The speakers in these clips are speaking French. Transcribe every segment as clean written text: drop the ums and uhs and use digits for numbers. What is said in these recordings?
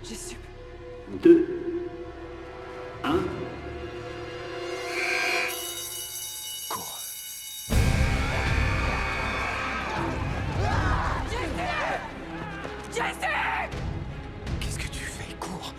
J'ai su. 2, 1. Cours. Jesse! Qu'est-ce que tu fais? Cours.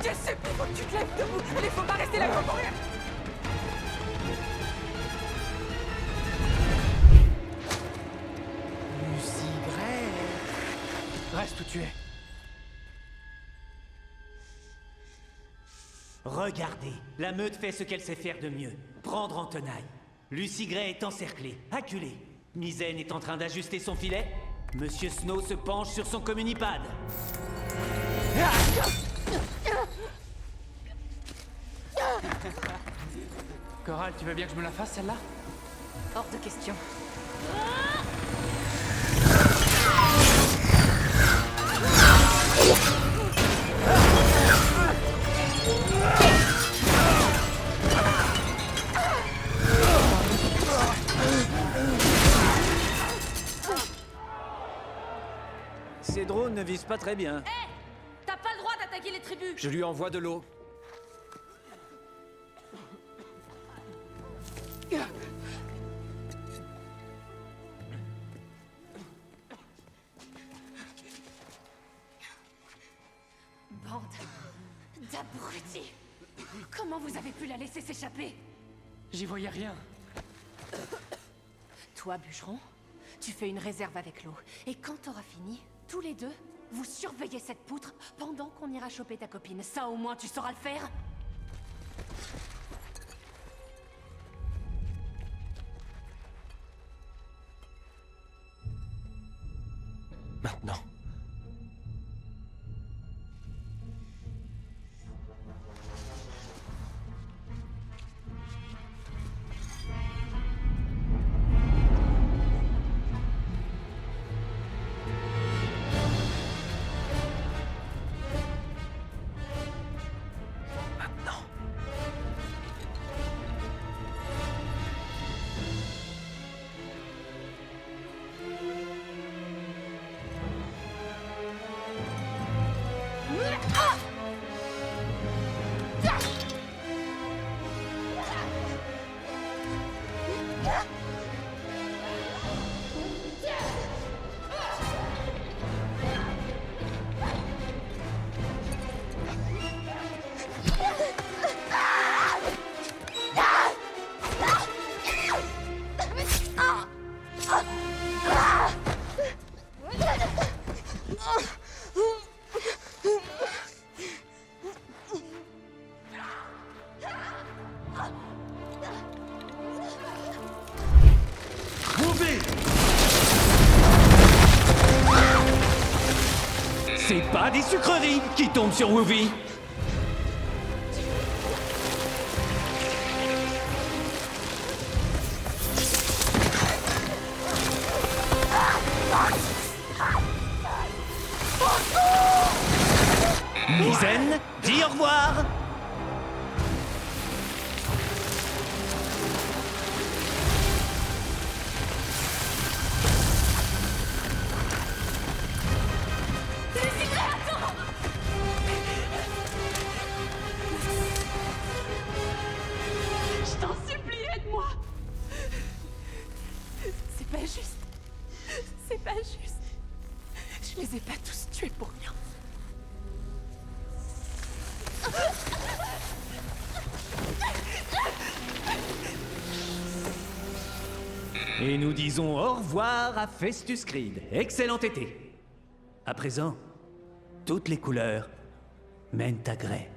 Jesse, il faut que tu te lèves debout. Il faut pas rester là, il faut courir. Lucie Gray. Reste où tu es. Regardez, la meute fait ce qu'elle sait faire de mieux. Prendre en tenaille. Lucie Gray est encerclée, acculée. Misaine est en train d'ajuster son filet. Monsieur Snow se penche sur son communipad. Coral, tu veux bien que je me la fasse celle-là? Hors de question. Ces drones ne visent pas très bien. Hé! T'as pas le droit d'attaquer les tribus! Je lui envoie de l'eau. Bande d'abrutis! Comment vous avez pu la laisser s'échapper? J'y voyais rien. Toi, bûcheron, tu fais une réserve avec l'eau. Et quand t'auras fini, tous les deux, vous surveillez cette poutre pendant qu'on ira choper ta copine. Ça, au moins, tu sauras le faire? Maintenant. Maintenant. C'est pas des sucreries qui tombent sur Woovie. Misaine, dis au revoir. Et nous disons au revoir à Festus Creed. Excellent été. À présent, toutes les couleurs mènent à Grey.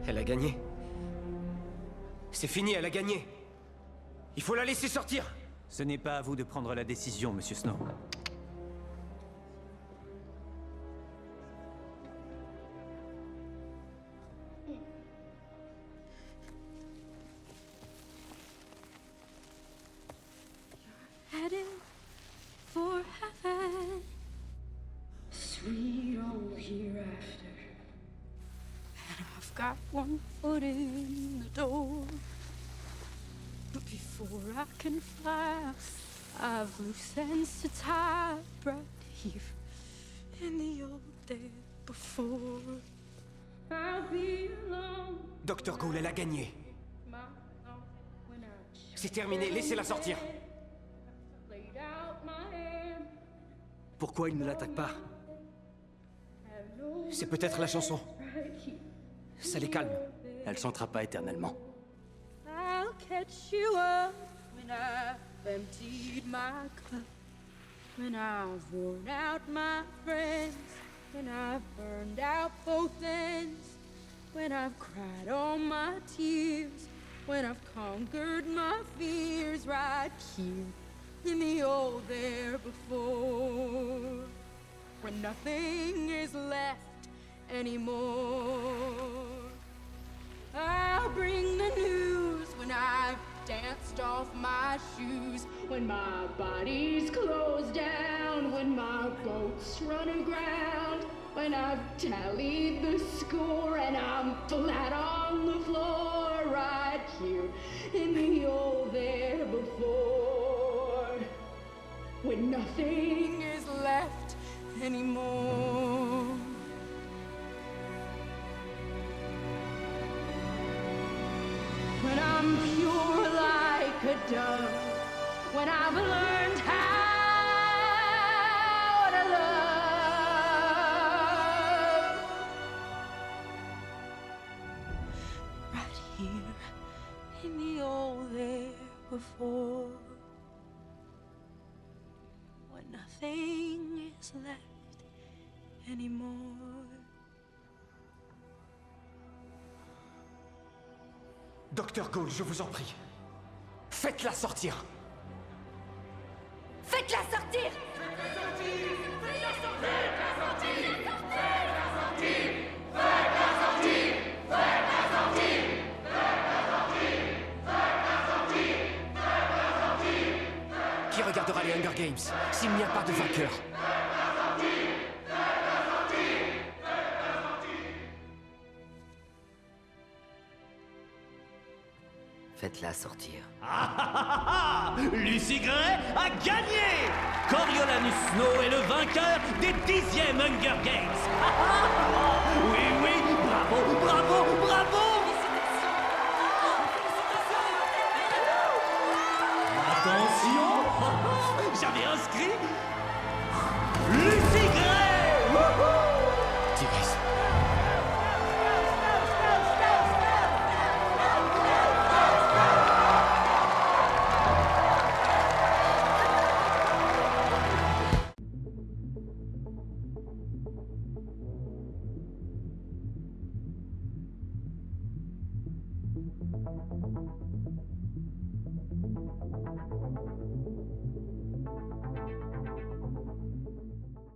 Elle a gagné. C'est fini, elle a gagné. Il faut la laisser sortir. Ce n'est pas à vous de prendre la décision, Monsieur Snow. Heading for heaven. Sweet old hereafter. And I've got one foot in the door. But before I can fly, I've loose ends to tie right here in the old day before. I'll be alone. Dr. Cole, elle a gagné. My thoughts when I C'est terminé, laissez-la sortir. laid out my hand. Pourquoi il ne l'attaque pas? Have no C'est peut-être la chanson. right here. Ça les calme. Elle chantera pas éternellement. I'll catch you up when I've emptied my cup, when I've worn out my friends, when I've burned out both ends, when I've cried all my tears, when I've conquered my fears right here in the old there before, when nothing is left anymore. I'll bring the news when I've danced off my shoes, when my body's closed down, when my boat's run aground, when I've tallied the score and I'm flat on the floor right here in the old there before, when nothing is left anymore. When I'm pure like a dove, when I've learned how to love, right here in the old there before, when nothing is left anymore. Dr. Cole, je vous en prie. Faites-la sortir. Faites-la sortir! Qui regardera les Hunger Games s'il n'y a pas de vainqueur? Faites-la sortir. Lucy Gray a gagné! Coriolanus Snow est le vainqueur des 10e Hunger Games! Oui, oui, bravo, bravo, bravo! Attention! J'avais inscrit Lucy Gray! Tigris.